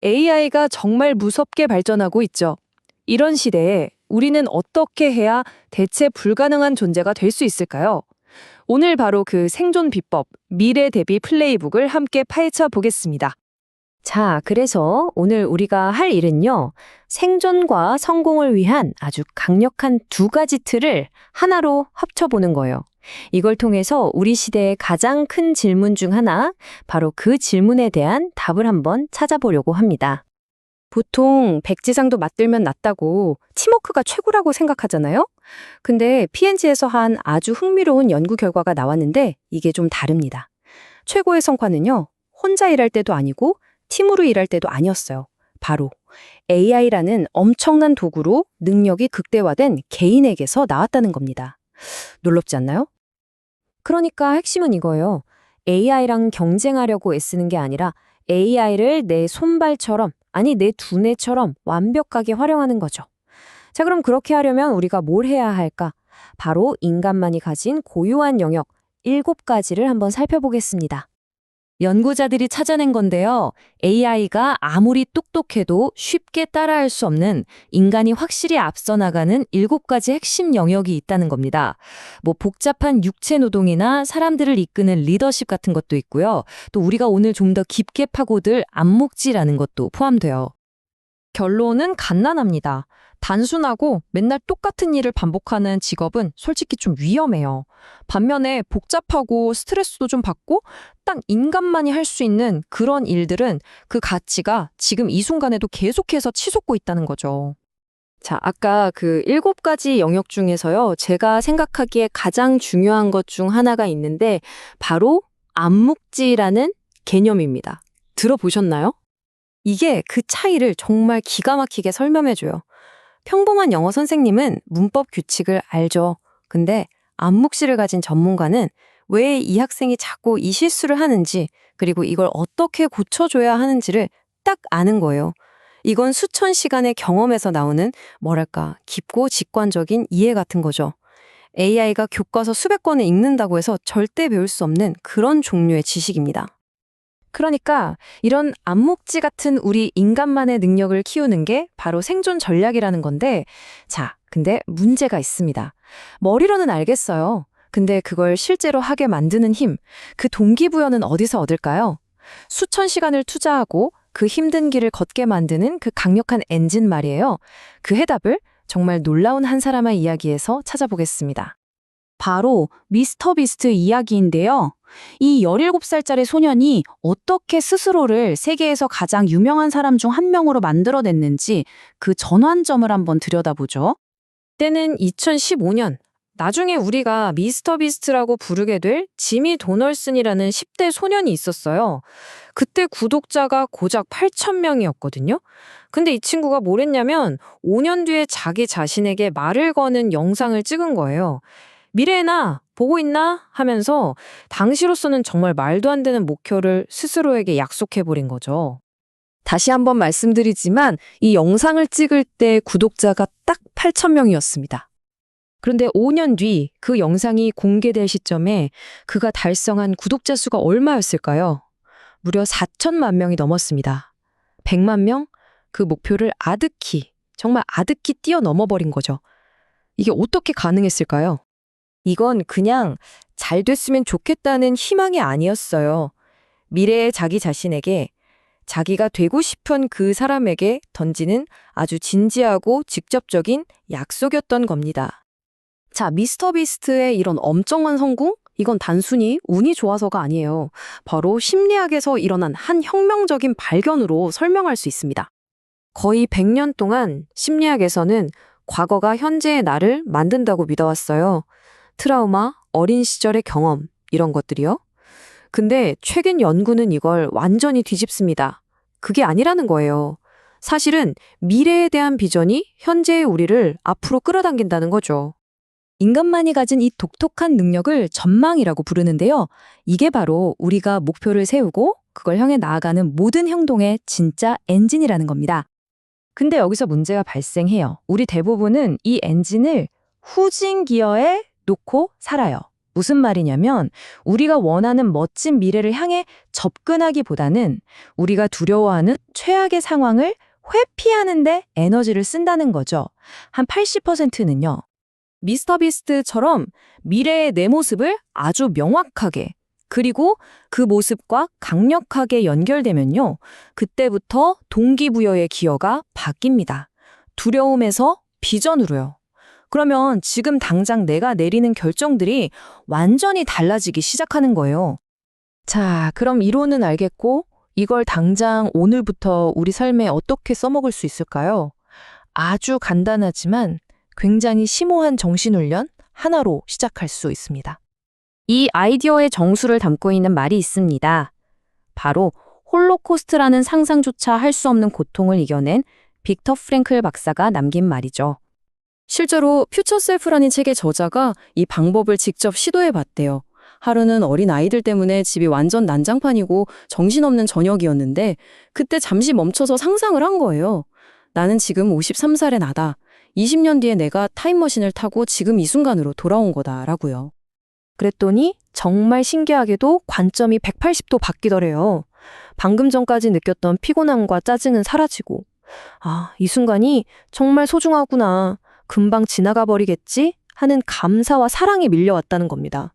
AI가 정말 무섭게 발전하고 있죠. 이런 시대에 우리는 어떻게 해야 대체 불가능한 존재가 될 수 있을까요? 오늘 바로 그 생존 비법, 미래 대비 플레이북을 함께 파헤쳐 보겠습니다. 자, 그래서 오늘 우리가 할 일은요, 생존과 성공을 위한 아주 강력한 두 가지 틀을 하나로 합쳐보는 거예요. 이걸 통해서 우리 시대의 가장 큰 질문 중 하나, 바로 그 질문에 대한 답을 한번 찾아보려고 합니다. 보통 백지상도 맞들면 낫다고 팀워크가 최고라고 생각하잖아요? 근데 P&G에서 한 아주 흥미로운 연구 결과가 나왔는데 이게 좀 다릅니다. 최고의 성과는요, 혼자 일할 때도 아니고 팀으로 일할 때도 아니었어요. 바로 AI라는 엄청난 도구로 능력이 극대화된 개인에게서 나왔다는 겁니다. 놀랍지 않나요? 그러니까 핵심은 이거예요. AI랑 경쟁하려고 애쓰는 게 아니라 AI를 내 손발처럼, 아니 내 두뇌처럼 완벽하게 활용하는 거죠. 자, 그럼 그렇게 하려면 우리가 뭘 해야 할까? 바로 인간만이 가진 고유한 영역 7가지를 한번 살펴보겠습니다. 연구자들이 찾아낸 건데요. AI가 아무리 똑똑해도 쉽게 따라할 수 없는 인간이 확실히 앞서 나가는 7가지 핵심 영역이 있다는 겁니다. 뭐 복잡한 육체 노동이나 사람들을 이끄는 리더십 같은 것도 있고요. 또 우리가 오늘 좀 더 깊게 파고들 안목지라는 것도 포함돼요. 결론은 간단합니다. 단순하고 맨날 똑같은 일을 반복하는 직업은 솔직히 좀 위험해요. 반면에 복잡하고 스트레스도 좀 받고 딱 인간만이 할 수 있는 그런 일들은 그 가치가 지금 이 순간에도 계속해서 치솟고 있다는 거죠. 자, 아까 그 7가지 영역 중에서요, 제가 생각하기에 가장 중요한 것 중 하나가 있는데, 바로 암묵지라는 개념입니다. 들어보셨나요? 이게 그 차이를 정말 기가 막히게 설명해줘요. 평범한 영어 선생님은 문법 규칙을 알죠. 근데 암묵시를 가진 전문가는 왜 이 학생이 자꾸 이 실수를 하는지, 그리고 이걸 어떻게 고쳐줘야 하는지를 딱 아는 거예요. 이건 수천 시간의 경험에서 나오는 뭐랄까 깊고 직관적인 이해 같은 거죠. AI가 교과서 수백 권을 읽는다고 해서 절대 배울 수 없는 그런 종류의 지식입니다. 그러니까 이런 암묵지 같은 우리 인간만의 능력을 키우는 게 바로 생존 전략이라는 건데, 자, 근데 문제가 있습니다. 머리로는 알겠어요. 근데 그걸 실제로 하게 만드는 힘, 그 동기부여는 어디서 얻을까요? 수천 시간을 투자하고 그 힘든 길을 걷게 만드는 그 강력한 엔진 말이에요. 그 해답을 정말 놀라운 한 사람의 이야기에서 찾아보겠습니다. 바로 미스터 비스트 이야기인데요. 이 17살짜리 소년이 어떻게 스스로를 세계에서 가장 유명한 사람 중 한 명으로 만들어냈는지 그 전환점을 한번 들여다보죠. 때는 2015년. 나중에 우리가 미스터 비스트라고 부르게 될 지미 도널슨이라는 10대 소년이 있었어요. 그때 구독자가 고작 8,000명이었거든요. 근데 이 친구가 뭘 했냐면 5년 뒤에 자기 자신에게 말을 거는 영상을 찍은 거예요. 미래에나 보고 있나 하면서 당시로서는 정말 말도 안 되는 목표를 스스로에게 약속해버린 거죠. 다시 한번 말씀드리지만 이 영상을 찍을 때 구독자가 딱 8,000명이었습니다. 그런데 5년 뒤 그 영상이 공개될 시점에 그가 달성한 구독자 수가 얼마였을까요? 무려 4천만 명이 넘었습니다. 100만 명? 그 목표를 정말 아득히 뛰어넘어버린 거죠. 이게 어떻게 가능했을까요? 이건 그냥 잘 됐으면 좋겠다는 희망이 아니었어요. 미래의 자기 자신에게, 자기가 되고 싶은 그 사람에게 던지는 아주 진지하고 직접적인 약속이었던 겁니다. 자, 미스터 비스트의 이런 엄청난 성공? 이건 단순히 운이 좋아서가 아니에요. 바로 심리학에서 일어난 한 혁명적인 발견으로 설명할 수 있습니다. 거의 100년 동안 심리학에서는 과거가 현재의 나를 만든다고 믿어왔어요. 트라우마, 어린 시절의 경험, 이런 것들이요. 근데 최근 연구는 이걸 완전히 뒤집습니다. 그게 아니라는 거예요. 사실은 미래에 대한 비전이 현재의 우리를 앞으로 끌어당긴다는 거죠. 인간만이 가진 이 독특한 능력을 전망이라고 부르는데요. 이게 바로 우리가 목표를 세우고 그걸 향해 나아가는 모든 행동의 진짜 엔진이라는 겁니다. 근데 여기서 문제가 발생해요. 우리 대부분은 이 엔진을 후진 기어에 놓고 살아요. 무슨 말이냐면 우리가 원하는 멋진 미래를 향해 접근하기보다는 우리가 두려워하는 최악의 상황을 회피하는 데 에너지를 쓴다는 거죠. 한 80%는요. 미스터 비스트처럼 미래의 내 모습을 아주 명확하게 그리고 그 모습과 강력하게 연결되면요. 그때부터 동기부여의 기여가 바뀝니다. 두려움에서 비전으로요. 그러면 지금 당장 내가 내리는 결정들이 완전히 달라지기 시작하는 거예요. 자, 그럼 이론은 알겠고 이걸 당장 오늘부터 우리 삶에 어떻게 써먹을 수 있을까요? 아주 간단하지만 굉장히 심오한 정신훈련 하나로 시작할 수 있습니다. 이 아이디어의 정수를 담고 있는 말이 있습니다. 바로 홀로코스트라는 상상조차 할 수 없는 고통을 이겨낸 빅터 프랭클 박사가 남긴 말이죠. 실제로 퓨처 셀프라는 책의 저자가 이 방법을 직접 시도해 봤대요. 하루는 어린 아이들 때문에 집이 완전 난장판이고 정신없는 저녁이었는데 그때 잠시 멈춰서 상상을 한 거예요. 나는 지금 53살의 나다. 20년 뒤에 내가 타임머신을 타고 지금 이 순간으로 돌아온 거다라고요. 그랬더니 정말 신기하게도 관점이 180도 바뀌더래요. 방금 전까지 느꼈던 피곤함과 짜증은 사라지고 이 순간이 정말 소중하구나. 금방 지나가 버리겠지? 하는 감사와 사랑이 밀려왔다는 겁니다.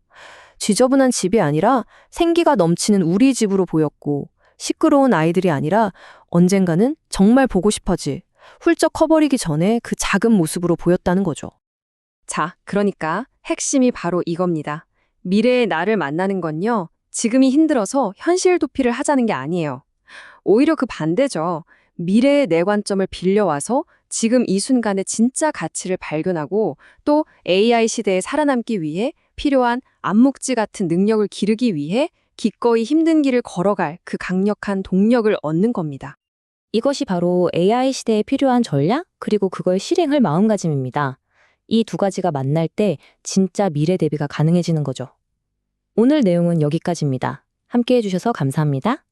지저분한 집이 아니라 생기가 넘치는 우리 집으로 보였고 시끄러운 아이들이 아니라 언젠가는 정말 보고 싶어질 훌쩍 커버리기 전에 그 작은 모습으로 보였다는 거죠. 자, 그러니까 핵심이 바로 이겁니다. 미래의 나를 만나는 건요, 지금이 힘들어서 현실 도피를 하자는 게 아니에요. 오히려 그 반대죠. 미래의 내 관점을 빌려와서 지금 이 순간의 진짜 가치를 발견하고 또 AI 시대에 살아남기 위해 필요한 암묵지 같은 능력을 기르기 위해 기꺼이 힘든 길을 걸어갈 그 강력한 동력을 얻는 겁니다. 이것이 바로 AI 시대에 필요한 전략, 그리고 그걸 실행할 마음가짐입니다. 이 두 가지가 만날 때 진짜 미래 대비가 가능해지는 거죠. 오늘 내용은 여기까지입니다. 함께 해주셔서 감사합니다.